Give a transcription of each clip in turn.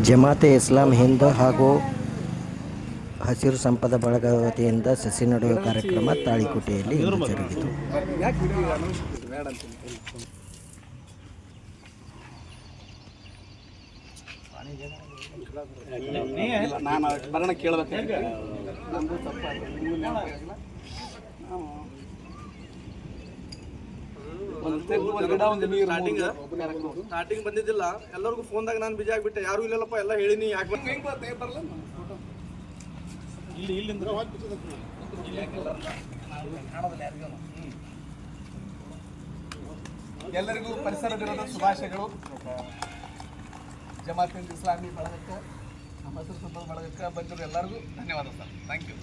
ಜಮಾತೆ ಇಸ್ಲಾಂ ಹಿಂದ್ ಹಾಗೂ ಹಸಿರು ಸಂಪದ ಬಳಗದ ವತಿಯಿಂದ ಸಸಿ ನೆಡುವ ಕಾರ್ಯಕ್ರಮ ತಾಳಿಕೋಟೆಯಲ್ಲಿ ಇಂದು ಜರುಗಿತು. ಸ್ಟಾರ್ಟಿಂಗ್ ಬಂದಿದ್ದಿಲ್ಲ, ಎಲ್ಲರಿಗೂ ಫೋನ್ದಾಗ ನಾನು ಬಿಜಿ ಆಗ್ಬಿಟ್ಟೆ, ಯಾರು ಇಲ್ಲಲ್ಲಪ್ಪ ಎಲ್ಲ ಹೇಳಿನಿ. ಎಲ್ಲರಿಗೂ ಪರಿಸರ ದಿನದ ಶುಭಾಶಯಗಳು. ಜಮಾತೆ ಇಸ್ಲಾಮಿ ಬಳಗಕ್ಕೆ, ಹಸಿರು ಸಂಪದ ಬಳಗಕ್ಕೆ ಬಂದಿರೋ ಎಲ್ಲರಿಗೂ ಧನ್ಯವಾದ ಸರ್. Thank you.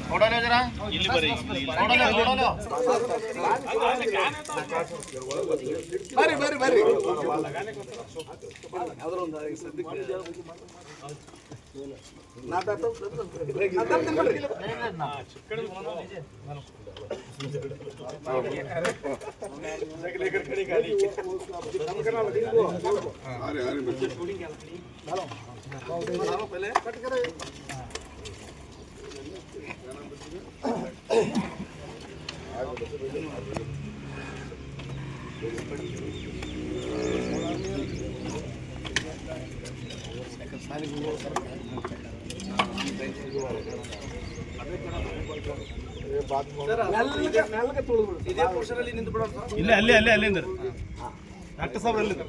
ನೋಡಲ್ಲ ಜರ ಇಲ್ಲಿ ಬರ್ರಿ, ಬರ್ರಿ ಬರ್ರಿ. ಇದೇ ಪೋರ್ಷನ್ ಅಲ್ಲಿ ನಿಂತು ಬಿಡೋಣ. ಇಲ್ಲ ಅಲ್ಲಿಂದ ಡಾಕ್ಟರ್ ಸಾಹೇಬ್ ಇಲ್ಲ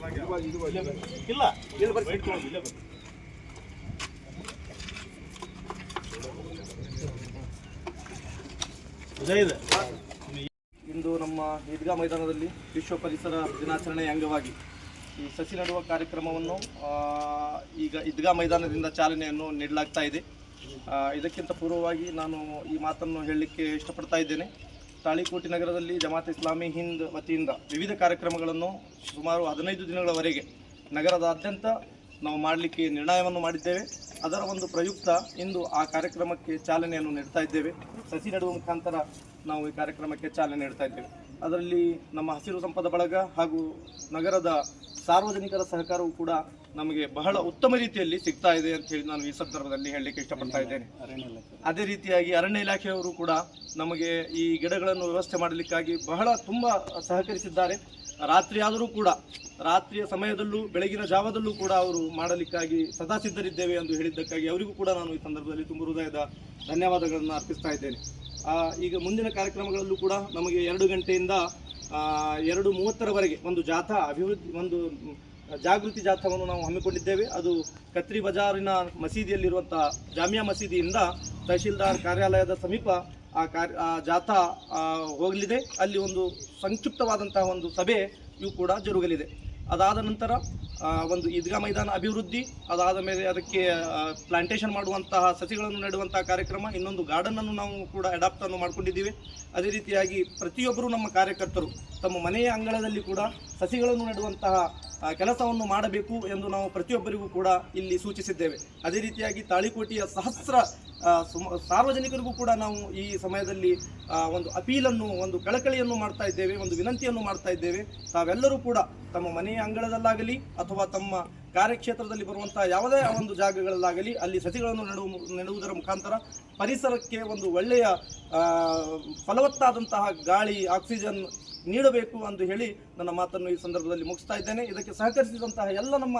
ಇಂದು ನಮ್ಮ ಈದ್ಗಾ ಮೈದಾನದಲ್ಲಿ ವಿಶ್ವ ಪರಿಸರ ದಿನಾಚರಣೆಯ ಅಂಗವಾಗಿ ಈ ಸಸಿ ನೆಡುವ ಕಾರ್ಯಕ್ರಮವನ್ನು ಈಗ ಈದ್ಗಾ ಮೈದಾನದಿಂದ ಚಾಲನೆಯನ್ನು ನೀಡಲಾಗ್ತಾ ಇದೆ. ಇದಕ್ಕಿಂತ ಪೂರ್ವವಾಗಿ ನಾನು ಈ ಮಾತನ್ನು ಹೇಳಲಿಕ್ಕೆ ಇಷ್ಟಪಡ್ತಾ ಇದ್ದೇನೆ. ತಾಳಿಕೋಟೆ ನಗರದಲ್ಲಿ ಜಮಾತ್ ಇಸ್ಲಾಮಿ ಹಿಂದ್ ವತಿಯಿಂದ ವಿವಿಧ ಕಾರ್ಯಕ್ರಮಗಳನ್ನು ಸುಮಾರು 15 ದಿನಗಳವರೆಗೆ ನಗರದಾದ್ಯಂತ ನಾವು ಮಾಡಲಿಕ್ಕೆ ನಿರ್ಣಯವನ್ನು ಮಾಡಿದ್ದೇವೆ. ಅದರ ಒಂದು ಪ್ರಯುಕ್ತ ಇಂದು ಆ ಕಾರ್ಯಕ್ರಮಕ್ಕೆ ಚಾಲನೆಯನ್ನು ನೀಡ್ತಾ ಇದ್ದೇವೆ. ಸಸಿ ನೆಡುವ ಮುಖಾಂತರ ನಾವು ಈ ಕಾರ್ಯಕ್ರಮಕ್ಕೆ ಚಾಲನೆ ನೀಡ್ತಾ ಇದ್ದೇವೆ. ಅದರಲ್ಲಿ ನಮ್ಮ ಹಸಿರು ಸಂಪದ ಬಳಗ ಹಾಗೂ ನಗರದ ಸಾರ್ವಜನಿಕರ ಸಹಕಾರವು ಕೂಡ ನಮಗೆ ಬಹಳ ಉತ್ತಮ ರೀತಿಯಲ್ಲಿ ಸಿಗ್ತಾ ಇದೆ ಅಂತ ಹೇಳಿ ನಾನು ಈ ಸಂದರ್ಭದಲ್ಲಿ ಹೇಳಲಿಕ್ಕೆ ಇಷ್ಟಪಡ್ತಾ ಇದ್ದೇನೆ. ಅದೇ ರೀತಿಯಾಗಿ ಅರಣ್ಯ ಇಲಾಖೆಯವರು ಕೂಡ ನಮಗೆ ಈ ಗಿಡಗಳನ್ನು ವ್ಯವಸ್ಥೆ ಮಾಡಲಿಕ್ಕಾಗಿ ತುಂಬ ಸಹಕರಿಸಿದ್ದಾರೆ. ರಾತ್ರಿ ಆದರೂ ಕೂಡ, ರಾತ್ರಿಯ ಸಮಯದಲ್ಲೂ ಬೆಳಗಿನ ಜಾವದಲ್ಲೂ ಕೂಡ ಅವರು ಮಾಡಲಿಕ್ಕಾಗಿ ಸದಾ ಸಿದ್ಧರಿದ್ದೇವೆ ಎಂದು ಹೇಳಿದ್ದಕ್ಕಾಗಿ ಅವರಿಗೂ ಕೂಡ ನಾನು ಈ ಸಂದರ್ಭದಲ್ಲಿ ತುಂಬ ಹೃದಯದ ಧನ್ಯವಾದಗಳನ್ನು ಅರ್ಪಿಸ್ತಾ ಇದ್ದೇನೆ. ಈಗ ಮುಂದಿನ ಕಾರ್ಯಕ್ರಮಗಳಲ್ಲೂ ಕೂಡ ನಮಗೆ 2 ಗಂಟೆಯಿಂದ 2:30ರವರೆಗೆ ಒಂದು ಜಾಥಾ ಒಂದು ಜಾಗೃತಿ ಜಾಥಾವನ್ನು ನಾವು ಹಮ್ಮಿಕೊಂಡಿದ್ದೇವೆ. ಅದು ಕತ್ರಿ ಬಜಾರಿನ ಮಸೀದಿಯಲ್ಲಿರುವಂಥ ಜಾಮಿಯಾ ಮಸೀದಿಯಿಂದ ತಹಶೀಲ್ದಾರ್ ಕಾರ್ಯಾಲಯದ ಸಮೀಪ ಆ ಜಾಥಾ ಹೋಗಲಿದೆ. ಅಲ್ಲಿ ಒಂದು ಸಂಕ್ಷಿಪ್ತವಾದಂತಹ ಒಂದು ಸಭೆಯೂ ಕೂಡ ಜರುಗಲಿದೆ. ಅದಾದ ನಂತರ ಒಂದು ಈದ್ಗಾ ಮೈದಾನ ಅಭಿವೃದ್ಧಿ, ಅದಾದ ಮೇಲೆ ಅದಕ್ಕೆ ಪ್ಲಾಂಟೇಷನ್ ಮಾಡುವಂತಹ ಸಸಿಗಳನ್ನು ನೆಡುವಂತಹ ಕಾರ್ಯಕ್ರಮ, ಇನ್ನೊಂದು ಗಾರ್ಡನನ್ನು ನಾವು ಕೂಡ ಅಡಾಪ್ಟನ್ನು ಮಾಡಿಕೊಂಡಿದ್ದೀವಿ. ಅದೇ ರೀತಿಯಾಗಿ ಪ್ರತಿಯೊಬ್ಬರೂ ನಮ್ಮ ಕಾರ್ಯಕರ್ತರು ತಮ್ಮ ಮನೆಯ ಅಂಗಳದಲ್ಲಿ ಕೂಡ ಸಸಿಗಳನ್ನು ನೆಡುವಂತಹ ಕೆಲಸವನ್ನು ಮಾಡಬೇಕು ಎಂದು ನಾವು ಪ್ರತಿಯೊಬ್ಬರಿಗೂ ಕೂಡ ಇಲ್ಲಿ ಸೂಚಿಸಿದ್ದೇವೆ. ಅದೇ ರೀತಿಯಾಗಿ ತಾಳಿಕೋಟೆಯ ಸಹಸ್ರ ಸಾರ್ವಜನಿಕರಿಗೂ ಕೂಡ ನಾವು ಈ ಸಮಯದಲ್ಲಿ ಒಂದು ಅಪೀಲನ್ನು, ಒಂದು ಕಳಕಳಿಯನ್ನು ಮಾಡ್ತಾ ಇದ್ದೇವೆ, ಒಂದು ವಿನಂತಿಯನ್ನು ಮಾಡ್ತಾ ಇದ್ದೇವೆ. ತಾವೆಲ್ಲರೂ ಕೂಡ ತಮ್ಮ ಮನೆಯ ಅಂಗಳದಲ್ಲಾಗಲಿ ಅಥವಾ ತಮ್ಮ ಕಾರ್ಯಕ್ಷೇತ್ರದಲ್ಲಿ ಬರುವಂತಹ ಯಾವುದೇ ಒಂದು ಜಾಗಗಳಲ್ಲಾಗಲಿ ಅಲ್ಲಿ ಸಸಿಗಳನ್ನು ನೆಡುವುದರ ಮುಖಾಂತರ ಪರಿಸರಕ್ಕೆ ಒಂದು ಒಳ್ಳೆಯ ಫಲವತ್ತಾದಂತಹ ಗಾಳಿ, ಆಕ್ಸಿಜನ್ ನೀಡಬೇಕು ಎಂದು ಹೇಳಿ ನನ್ನ ಮಾತನ್ನು ಈ ಸಂದರ್ಭದಲ್ಲಿ ಮುಗಿಸ್ತಾ ಇದ್ದೇನೆ. ಇದಕ್ಕೆ ಸಹಕರಿಸಿದಂತಹ ಎಲ್ಲ ನಮ್ಮ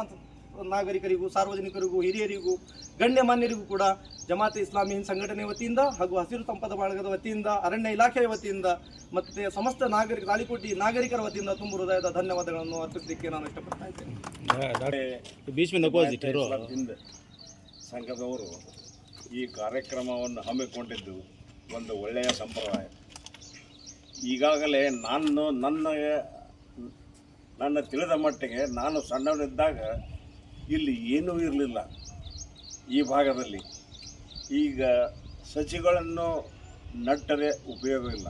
ನಾಗರಿಕರಿಗೂ, ಸಾರ್ವಜನಿಕರಿಗೂ, ಹಿರಿಯರಿಗೂ, ಗಣ್ಯಮಾನ್ಯರಿಗೂ ಕೂಡ ಜಮಾತೆ ಇಸ್ಲಾಮಿ ಹಿಂದ್ ಸಂಘಟನೆ ವತಿಯಿಂದ ಹಾಗೂ ಹಸಿರು ಸಂಪದ ಬಳಗದ ವತಿಯಿಂದ, ಅರಣ್ಯ ಇಲಾಖೆಯ ವತಿಯಿಂದ ಮತ್ತು ಸಮಸ್ತ ತಾಳಿಕೋಟೆ ನಾಗರಿಕರ ವತಿಯಿಂದ ತುಂಬ ಹೃದಯದ ಧನ್ಯವಾದಗಳನ್ನು ಅರ್ಪಿಸಲಿಕ್ಕೆ ನಾನು ಇಷ್ಟಪಡ್ತಾ ಇದ್ದೇನೆ. ಸಂಘದವರು ಈ ಕಾರ್ಯಕ್ರಮವನ್ನು ಹಮ್ಮಿಕೊಂಡಿದ್ದು ಒಂದು ಒಳ್ಳೆಯ ಸಂಪ್ರದಾಯ. ಈಗಾಗಲೇ ನನ್ನ ತಿಳಿದ ಮಟ್ಟಿಗೆ ನಾನು ಸಣ್ಣವನಿದ್ದಾಗ ಇಲ್ಲಿ ಏನೂ ಇರಲಿಲ್ಲ ಈ ಭಾಗದಲ್ಲಿ. ಈಗ ಸಸಿಗಳನ್ನು ನಟ್ಟರೆ ಉಪಯೋಗವಿಲ್ಲ,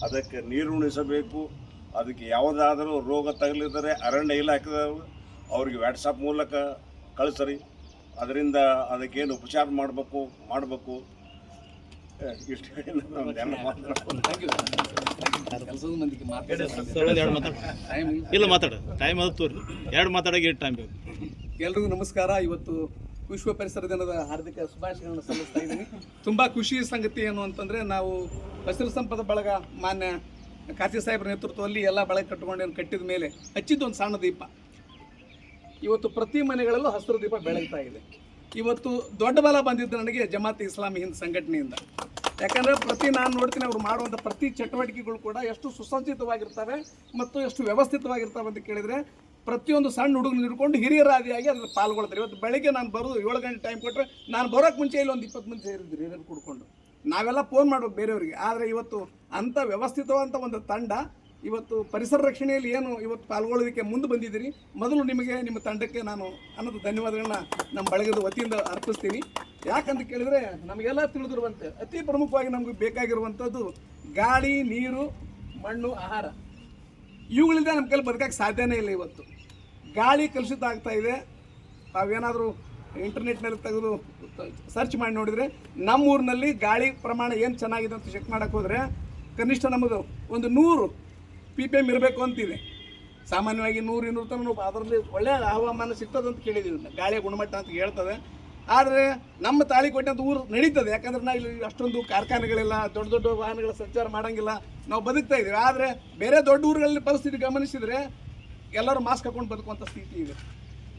ಅದಕ್ಕೆ ನೀರು ಉಣಿಸಬೇಕು. ಅದಕ್ಕೆ ಯಾವುದಾದರೂ ರೋಗ ತಗಲಿದರೆ ಅರಣ್ಯ ಇಲಾಖೆದವರು ಅವ್ರಿಗೆ ವಾಟ್ಸಪ್ ಮೂಲಕ ಕಳಿಸ್ರಿ, ಅದರಿಂದ ಅದಕ್ಕೇನು ಉಪಚಾರ ಮಾಡಬೇಕು. ಇಷ್ಟು ಹೇಳಿ ನಾನು ಎಲ್ಲ ಮಾತಾಡ್ತೀನಿ. ಥ್ಯಾಂಕ್ ಯು ಕೆಲಸದ ಮಂದಿಗೆ ಟೈಮ್ ಇಲ್ಲ ಮಾತಾಡ ಟೈಮ್ ಅದು ತೋರಿ ಎರಡು ಮಾತಾಡೋಕೆ ಟೈಮ್ ಬೇಕು. ಎಲ್ರಿಗೂ ನಮಸ್ಕಾರ. ಇವತ್ತು ವಿಶ್ವ ಪರಿಸರ ದಿನದ ಹಾರ್ದಿಕ ಶುಭಾಶಯಗಳನ್ನು ಸಲ್ಲಿಸ್ತಾ ಇದ್ದೀನಿ. ತುಂಬ ಖುಷಿ ಸಂಗತಿ ಏನು ಅಂತಂದರೆ, ನಾವು ಹಸಿರು ಸಂಪದ ಬಳಗ ಮಾನ್ಯ ಕಾರ್ತಿ ಸಾಹೇಬ್ರ ನೇತೃತ್ವದಲ್ಲಿ ಎಲ್ಲ ಬಳಗ ಕಟ್ಟಿದ ಮೇಲೆ ಹಚ್ಚಿದ್ದು ಒಂದು ಸಣ್ಣ ದೀಪ ಇವತ್ತು ಪ್ರತಿ ಮನೆಗಳಲ್ಲೂ ಹಸಿರು ದೀಪ ಬೆಳಗ್ತಾ ಇದೆ. ಇವತ್ತು ದೊಡ್ಡ ಬಲ ಬಂದಿದ್ದು ನನಗೆ ಜಮಾತ್ ಇಸ್ಲಾಮಿ ಹಿಂದ್ ಸಂಘಟನೆಯಿಂದ. ಯಾಕಂದರೆ ನಾನು ನೋಡ್ತೀನಿ ಅವ್ರು ಮಾಡುವಂಥ ಪ್ರತಿ ಚಟುವಟಿಕೆಗಳು ಕೂಡ ಎಷ್ಟು ಸುಸಜ್ಜಿತವಾಗಿರ್ತವೆ ಮತ್ತು ಎಷ್ಟು ವ್ಯವಸ್ಥಿತವಾಗಿರ್ತವೆ ಅಂತ ಕೇಳಿದರೆ, ಪ್ರತಿಯೊಂದು ಸಣ್ಣ ಹುಡುಗನ ಹಿಡ್ಕೊಂಡು ಹಿರಿಯರಾದಿಯಾಗಿ ಅದ್ರಲ್ಲಿ ಪಾಲ್ಗೊಳ್ತಾರೆ. ಇವತ್ತು ಬೆಳಗ್ಗೆ ನಾನು ಬರೋದು 7 ಗಂಟೆ ಟೈಮ್ ಕೊಟ್ಟರೆ, ನಾನು ಬರೋಕ್ಕೆ ಮುಂಚೆ ಇಲ್ಲಿ ಒಂದು 20 ಮಂದಿ ಸೇರಿದ್ರು ಹಿರಿಯರು ಕುಡ್ಕೊಂಡು. ನಾವೆಲ್ಲ ಫೋನ್ ಮಾಡ್ಬೇಕು ಬೇರೆಯವರಿಗೆ. ಆದರೆ ಇವತ್ತು ಅಂಥ ವ್ಯವಸ್ಥಿತವಾದಂಥ ಒಂದು ತಂಡ ಇವತ್ತು ಪರಿಸರ ರಕ್ಷಣೆಯಲ್ಲಿ ಏನು ಇವತ್ತು ಪಾಲ್ಗೊಳ್ಳೋದಕ್ಕೆ ಮುಂದೆ ಬಂದಿದ್ದೀರಿ. ಮೊದಲು ನಿಮಗೆ, ನಿಮ್ಮ ತಂಡಕ್ಕೆ ನಾನು ಅನ್ನೋದು ಧನ್ಯವಾದಗಳನ್ನ ನಮ್ಮ ಬಳಗದ ವತಿಯಿಂದ ಅರ್ಪಿಸ್ತೀನಿ. ಯಾಕಂತ ಕೇಳಿದರೆ, ನಮಗೆಲ್ಲ ತಿಳಿದಿರುವಂತೆ ಅತಿ ಪ್ರಮುಖವಾಗಿ ನಮಗೆ ಬೇಕಾಗಿರುವಂಥದ್ದು ಗಾಳಿ, ನೀರು, ಮಣ್ಣು, ಆಹಾರ. ಇವುಗಳಿಂದ ನಮ್ಮ ಕೈಲಿ ಬದುಕಕ್ಕೆ ಸಾಧ್ಯನೇ ಇಲ್ಲ. ಇವತ್ತು ಗಾಳಿ ಕಲುಷಿತ ಆಗ್ತಾ ಇದೆ. ತಾವೇನಾದರೂ ಇಂಟರ್ನೆಟ್ನಲ್ಲಿ ತೆಗೆದು ಸರ್ಚ್ ಮಾಡಿ ನೋಡಿದರೆ, ನಮ್ಮೂರಿನಲ್ಲಿ ಗಾಳಿ ಪ್ರಮಾಣ ಏನು ಚೆನ್ನಾಗಿದೆ ಅಂತ ಚೆಕ್ ಮಾಡೋಕ್ಕೆ ಹೋದರೆ ಕನಿಷ್ಠ ನಮ್ಮದು ಒಂದು 100 PPM ಇರಬೇಕು ಅಂತಿದೆ. ಸಾಮಾನ್ಯವಾಗಿ 100-200 ತನಕ ಅದರಲ್ಲಿ ಒಳ್ಳೆಯ ಹವಾಮಾನ ಸಿಗ್ತದೆ ಅಂತ ಕೇಳಿದ್ದೀವಿ. ಗಾಳಿಯ ಗುಣಮಟ್ಟ ಅಂತ ಹೇಳ್ತದೆ. ಆದರೆ ನಮ್ಮ ತಾಳಿಕೋಟೆ ಅಂತ ಊರು ನಡೀತದೆ. ಯಾಕಂದ್ರೆ ನಾವು ಇಲ್ಲಿ ಅಷ್ಟೊಂದು ಕಾರ್ಖಾನೆಗಳಿಲ್ಲ, ದೊಡ್ಡ ದೊಡ್ಡ ವಾಹನಗಳ ಸಂಚಾರ ಮಾಡೋಂಗಿಲ್ಲ, ನಾವು ಬದುಕ್ತಾ ಇದ್ದೀವಿ. ಆದರೆ ಬೇರೆ ದೊಡ್ಡ ಊರುಗಳಲ್ಲಿ ಪರಿಸ್ಥಿತಿ ಗಮನಿಸಿದರೆ ಎಲ್ಲರೂ ಮಾಸ್ಕ್ ಹಾಕೊಂಡು ಬದುಕುವಂಥ ಸ್ಥಿತಿ ಇದೆ.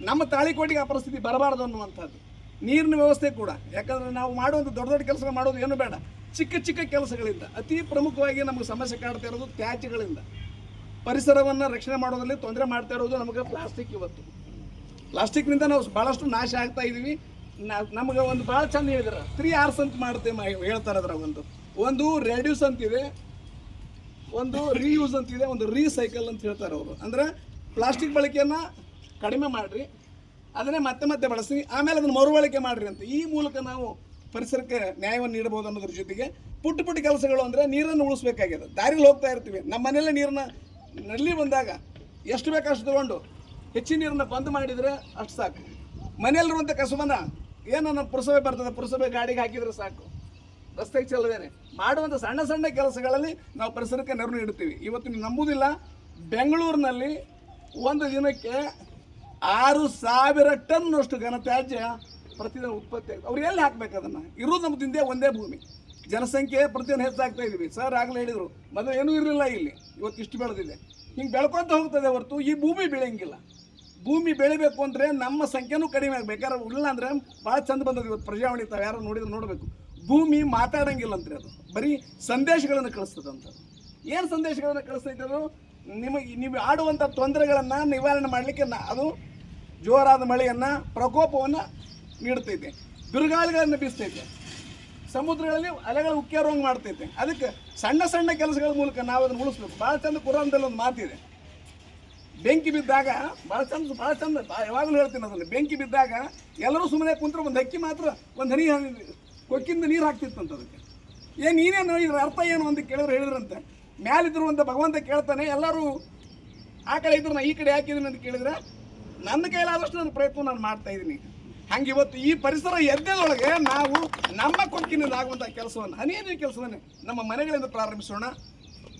ನಮ್ಮ ತಾಳಿಕೋಟೆಗೆ ಆ ಪರಿಸ್ಥಿತಿ ಬರಬಾರ್ದು ಅನ್ನುವಂಥದ್ದು. ನೀರಿನ ವ್ಯವಸ್ಥೆ ಕೂಡ, ಯಾಕಂದರೆ ನಾವು ಮಾಡುವಂಥ ದೊಡ್ಡ ದೊಡ್ಡ ಕೆಲಸ ಮಾಡೋದು ಏನು ಬೇಡ, ಚಿಕ್ಕ ಚಿಕ್ಕ ಕೆಲಸಗಳಿಂದ ಅತಿ ಪ್ರಮುಖವಾಗಿ ನಮಗೆ ಸಮಸ್ಯೆ ಕಾಡ್ತಾ ಇರೋದು ತ್ಯಾಜ್ಯಗಳಿಂದ. ಪರಿಸರವನ್ನು ರಕ್ಷಣೆ ಮಾಡೋದ್ರಲ್ಲಿ ತೊಂದರೆ ಮಾಡ್ತಾ ಇರೋದು ನಮಗೆ ಪ್ಲಾಸ್ಟಿಕ್. ಇವತ್ತು ಪ್ಲಾಸ್ಟಿಕ್ನಿಂದ ನಾವು ಭಾಳಷ್ಟು ನಾಶ ಆಗ್ತಾ ಇದ್ದೀವಿ. ನಮಗೆ ಒಂದು ಭಾಳ ಚಂದ ಹೇಳಿದಾರೆ, 3 R's ಅಂತ ಮಾಡ್ತೇವೆ ಹೇಳ್ತಾರೆ. ಅದರ ಒಂದು ರೆಡ್ಯೂಸ್ ಅಂತಿದೆ, ಒಂದು ರೀಯೂಸ್ ಅಂತಿದೆ, ಒಂದು ರೀಸೈಕಲ್ ಅಂತ ಹೇಳ್ತಾರೆ ಅವರು. ಅಂದರೆ ಪ್ಲಾಸ್ಟಿಕ್ ಬಳಕೆಯನ್ನು ಕಡಿಮೆ ಮಾಡಿರಿ, ಅದನ್ನೇ ಮತ್ತೆ ಬಳಸಿ, ಆಮೇಲೆ ಅದನ್ನು ಮರುಬಳಕೆ ಮಾಡಿರಿ ಅಂತ. ಈ ಮೂಲಕ ನಾವು ಪರಿಸರಕ್ಕೆ ನ್ಯಾಯವನ್ನು ನೀಡಬಹುದು ಅನ್ನೋದ್ರ ಜೊತೆಗೆ ಪುಟ್ಟ ಕೆಲಸಗಳು ಅಂದರೆ ನೀರನ್ನು ಉಳಿಸ್ಬೇಕಾಗಿದೆ. ದಾರಿಲಿ ಹೋಗ್ತಾ ಇರ್ತೀವಿ, ನಮ್ಮ ಮನೆಯಲ್ಲೇ ನೀರನ್ನ ನಲ್ಲಿ ಬಂದಾಗ ಎಷ್ಟು ಬೇಕು ಅಷ್ಟು ತೊಗೊಂಡು ಹೆಚ್ಚಿನ ನೀರನ್ನು ಬಂದ್ ಮಾಡಿದರೆ ಅಷ್ಟು ಸಾಕು. ಮನೆಯಲ್ಲಿರುವಂಥ ಕಸಬನ್ನು ಏನು ನಮ್ಮ ಪುರಸಭೆ ಬರ್ತದೆ, ಪುರಸಭೆ ಗಾಡಿಗೆ ಹಾಕಿದರೆ ಸಾಕು, ರಸ್ತೆಗೆ ಚೆಲ್ಲದೇನೆ ಮಾಡುವಂಥ ಸಣ್ಣ ಸಣ್ಣ ಕೆಲಸಗಳಲ್ಲಿ ನಾವು ಪರಿಸರಕ್ಕೆ ನೆರವು ನೀಡುತ್ತೀವಿ. ಇವತ್ತು ನೀವು ನಂಬುವುದಿಲ್ಲ, ಬೆಂಗಳೂರಿನಲ್ಲಿ ಒಂದು ದಿನಕ್ಕೆ 6,000 ಟನ್ನಷ್ಟು ಘನತ್ಯಾಜ್ಯ ಪ್ರತಿದಿನ ಉತ್ಪತ್ತಿ ಆಗುತ್ತೆ. ಅವ್ರು ಎಲ್ಲಿ ಹಾಕ್ಬೇಕು ಅದನ್ನು? ಇರೋದು ನಮ್ಮದಿಂದೇ ಒಂದೇ ಭೂಮಿ, ಜನಸಂಖ್ಯೆ ಪ್ರತಿದಿನ ಹೆಚ್ಚಾಗ್ತಾ ಇದ್ದೀವಿ. ಸರ್ ಆಗಲೇ ಹೇಳಿದರು, ಮೊದಲು ಏನೂ ಇರಲಿಲ್ಲ ಇಲ್ಲಿ, ಇವತ್ತು ಇಷ್ಟು ಬೆಳೆದಿದೆ. ಹಿಂಗೆ ಬೆಳ್ಕೊತ ಹೋಗ್ತದೆ ಹೊರತು ಈ ಭೂಮಿ ಬೆಳೆಯಂಗಿಲ್ಲ. ಭೂಮಿ ಬೆಳಿಬೇಕು ಅಂದರೆ ನಮ್ಮ ಸಂಖ್ಯೆನೂ ಕಡಿಮೆ ಆಗಬೇಕು. ಯಾರು ಇಲ್ಲ ಅಂದರೆ ಭಾಳ ಚಂದ ಬಂದದ್ದು ಇವತ್ತು ಪ್ರಜಾವಾಣಿ, ತಾವು ಯಾರು ನೋಡಿದ್ರೆ ನೋಡಬೇಕು. ಭೂಮಿ ಮಾತಾಡೋಂಗಿಲ್ಲ ಅಂತ್ರಿ, ಅದು ಬರೀ ಸಂದೇಶಗಳನ್ನು ಕಳಿಸ್ತದಂತ. ಏನು ಸಂದೇಶಗಳನ್ನು ಕಳಿಸ್ತೈತೆ ಅದು? ನೀವು ಆಡುವಂಥ ತೊಂದರೆಗಳನ್ನು ನಿವಾರಣೆ ಮಾಡಲಿಕ್ಕೆ ಅದು ಜೋರಾದ ಮಳೆಯನ್ನು, ಪ್ರಕೋಪವನ್ನು ನೀಡ್ತೈತೆ, ಬಿರುಗಾಳಿಗಳನ್ನು ಬೀಸ್ತೈತೆ, ಸಮುದ್ರಗಳಲ್ಲಿ ಅಲೆಗಳು ಉಕ್ಕೇರುವಂಗೆ ಮಾಡ್ತೈತೆ. ಅದಕ್ಕೆ ಸಣ್ಣ ಸಣ್ಣ ಕೆಲಸಗಳ ಮೂಲಕ ನಾವು ಅದನ್ನು ಉಳಿಸ್ಬೇಕು. ಭಾಳ ಚಂದ ಕುರಾನ್ದಲ್ಲಿ ಒಂದು ಮಾತಿದೆ, ಬೆಂಕಿ ಬಿದ್ದಾಗ ಭಾಳ ಚಂದ ಯಾವಾಗಲೂ ಹೇಳ್ತೀನಿ ಅದನ್ನು, ಬೆಂಕಿ ಬಿದ್ದಾಗ ಎಲ್ಲರೂ ಸುಮ್ಮನೆ ಕುಂತ್ರೆ ಒಂದು ಹಕ್ಕಿ ಮಾತ್ರ ಒಂದು ಹನಿ ಕೊಕ್ಕಿಂದ ನೀರು ಹಾಕ್ತಿತ್ತಂತ. ಅದಕ್ಕೆ ಏನು ನೀನೇನು ಇದ್ರ ಅರ್ಥ ಏನು ಅಂತ ಕೇಳಿದ್ರೆ ಹೇಳಿದ್ರಂತೆ, ಮ್ಯಾಲಿದ್ರುವಂಥ ಭಗವಂತ ಕೇಳ್ತಾನೆ, ಎಲ್ಲರೂ ಆ ಕಡೆ ಇದ್ರು ನಾ ಈ ಕಡೆ ಹಾಕಿದ್ದೀನಿ ಅಂತ ಕೇಳಿದರೆ ನನ್ನ ಕೈಲಾದಷ್ಟು ನನ್ನ ಪ್ರಯತ್ನ ನಾನು ಮಾಡ್ತಾ ಇದ್ದೀನಿ. ಹಂಗೆ ಇವತ್ತು ಈ ಪರಿಸರ ಎದ್ದೆದೊಳಗೆ ನಾವು ನಮ್ಮ ಕೊಕ್ಕಿನಿಂದ ಆಗುವಂಥ ಕೆಲಸವನ್ನು, ಹನಿಯ ಕೆಲಸವನ್ನೇ ನಮ್ಮ ಮನೆಗಳಿಂದ ಪ್ರಾರಂಭಿಸೋಣ,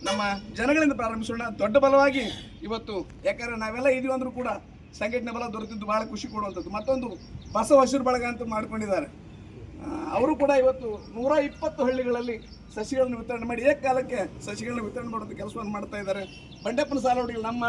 ನಮ್ಮ ಜನಗಳಿಂದ ಪ್ರಾರಂಭಿಸೋಣ. ದೊಡ್ಡ ಬಲವಾಗಿ ಇವತ್ತು, ಯಾಕಂದರೆ ನಾವೆಲ್ಲ ಇದೀವಿ ಅಂದರೂ ಕೂಡ ಸಂಘಟನೆ ಬಲ ದೊರೆತಿದ್ದು ಭಾಳ ಖುಷಿ ಕೊಡುವಂಥದ್ದು. ಮತ್ತೊಂದು ಬಸವ ಹಸಿರು ಬಳಗ ಅಂತ ಮಾಡ್ಕೊಂಡಿದ್ದಾರೆ. ಅವರು ಕೂಡ ಇವತ್ತು 120 ಹಳ್ಳಿಗಳಲ್ಲಿ ಸಸಿಗಳನ್ನು ವಿತರಣೆ ಮಾಡಿ ಏಕಕಾಲಕ್ಕೆ ಸಸಿಗಳನ್ನ ವಿತರಣೆ ಮಾಡೋದು ಕೆಲಸವನ್ನು ಮಾಡ್ತಾ ಇದ್ದಾರೆ. ಬಂಡೆಪ್ಪನ ಸಾಲುಡಿಗಳು ನಮ್ಮ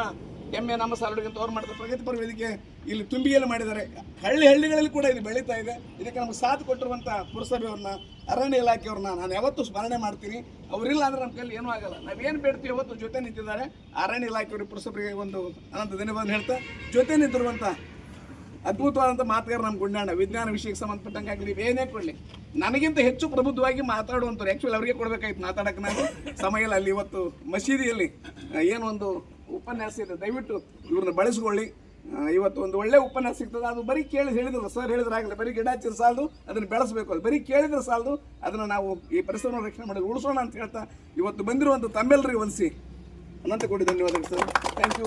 ಹೆಮ್ಮೆ, ನಮ್ಮ ಸಾಲುಡಿಗೆ ಅಂತ ಅವ್ರು ಮಾಡ್ತಾರೆ. ಪ್ರಗತಿಪರ ವೇದಿಕೆ ಇಲ್ಲಿ ತುಂಬಿಯಲ್ಲಿ ಮಾಡಿದ್ದಾರೆ. ಹಳ್ಳಿಗಳಲ್ಲಿ ಕೂಡ ಇದು ಬೆಳೀತಾ ಇದೆ. ಇದಕ್ಕೆ ನಮಗೆ ಸಾಥ್ ಕೊಟ್ಟಿರುವಂಥ ಪುರಸಭೆಯವ್ರನ್ನ, ಅರಣ್ಯ ಇಲಾಖೆಯವ್ರನ್ನ ನಾನು ಯಾವತ್ತೂ ಸ್ಮರಣೆ ಮಾಡ್ತೀನಿ. ಅವರಿಲ್ಲ ಅಂದರೆ ನಮ್ಮ ಕೈಲಿ ಏನೂ ಆಗಲ್ಲ. ನಾವೇನು ಬೇಡ್ತೀವಿ ಅವತ್ತು ಜೊತೆ ನಿಂತಿದ್ದಾರೆ. ಅರಣ್ಯ ಇಲಾಖೆಯವ್ರಿಗೆ, ಪುರಸಭೆಗೆ ಒಂದು ಅನಂತ ಧನ್ಯವಾದ ಹೇಳ್ತಾ, ಜೊತೆ ನಿಂತಿರುವಂಥ ಅದ್ಭುತವಾದಂಥ ಮಾತುಗಾರ ನಮ್ಮ ಗುಂಡಣ್ಣ, ವಿಜ್ಞಾನ ವಿಷಯಕ್ಕೆ ಸಂಬಂಧಪಟ್ಟಂಗೆ ಆಗಲಿ ಏನೇ ಕೊಡಲಿ, ನನಗಿಂತ ಹೆಚ್ಚು ಪ್ರಬುದ್ಧವಾಗಿ ಮಾತಾಡುವಂಥವ್ರು. ಆ್ಯಕ್ಚುಲಿ ಅವ್ರಿಗೆ ಕೊಡಬೇಕಾಯ್ತು ಮಾತಾಡೋಕ್ಕೆ, ನಾನು ಸಮಯ ಇಲ್ಲ. ಅಲ್ಲಿ ಇವತ್ತು ಮಸೀದಿಯಲ್ಲಿ ಏನೋ ಒಂದು ಉಪನ್ಯಾಸ ಇದೆ, ದಯವಿಟ್ಟು ಇವ್ರನ್ನ ಬಳಸ್ಕೊಳ್ಳಿ. ಇವತ್ತು ಒಂದು ಒಳ್ಳೆ ಉಪನ್ಯಾಸ ಸಿಗ್ತದೆ. ಅದು ಬರೀ ಕೇಳಿ ಹೇಳಿದ್ರು, ಸರ್ ಹೇಳಿದ್ರಾಗಲಿ, ಬರೀ ಗಿಡ ಹಚ್ಚಿದ್ರೆ ಸಾಲದು, ಅದನ್ನು ಬೆಳೆಸಬೇಕು. ಅದು ಬರೀ ಕೇಳಿದ್ರೆ ಸಾಲದು, ಅದನ್ನು ನಾವು ಈ ಪರಿಸರವನ್ನು ರಕ್ಷಣೆ ಮಾಡಿ ಉಳಿಸೋಣ ಅಂತ ಹೇಳ್ತಾ ಇವತ್ತು ಬಂದಿರುವಂಥ ತಮ್ಮೆಲ್ಲರಿಗೆ ವಂದಿಸಿ ಅನಂತ ಕೋಟಿ ಧನ್ಯವಾದಗಳು ಸರ್. ಥ್ಯಾಂಕ್ ಯು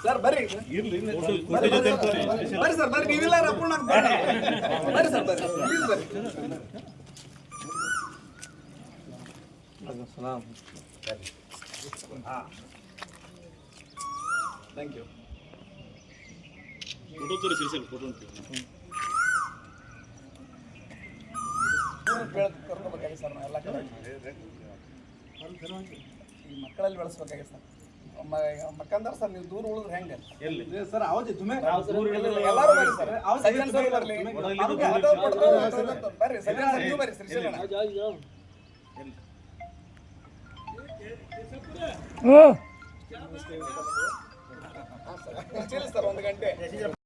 ಸರ್ ಬರ್ರಿ ಬರ್ರಿ ಸರ್ ಬರ್ರಿ ನೀವಿಲ್ಲ ಅಪೂರ್ಣ ಬರ್ರಿ ಸರ್ ಬರ್ರಿ ಪ್ಲೀಸ್ ಬರ್ರಿ ಥ್ಯಾಂಕ್ ಯು ಫೋಟೋ ತೋರಿಸಿ ಫೋಟೋ ಕರ್ಕೋಬೇಕಾಗಿ ಸರ್ ನಾವು ಎಲ್ಲ ಕಡೆ ಈ ಮಕ್ಕಳಲ್ಲಿ ಬೆಳೆಸ್ಬೇಕಾಗಿ ಸರ್ ಮಕ್ಕಂದ್ರ ಸರ್ ನೀವು ದೂರ ಉಳಿದ್ರೆ ಹೆಂಗೆ ಸರ್ ಅವಧಿ ಎಲ್ಲರೂ ಬರ್ರಿ ಸರ್ ಸಜ್ಜನ್ ಸರ್ ಬರ್ಲಿ ಬರ್ರಿ ಸಜ್ಜನ್ ಸರ್ ನೀವು ಬರ್ರಿ ಶ್ರೀಶೈಲ ಸರ್ 1 ಗಂಟೆ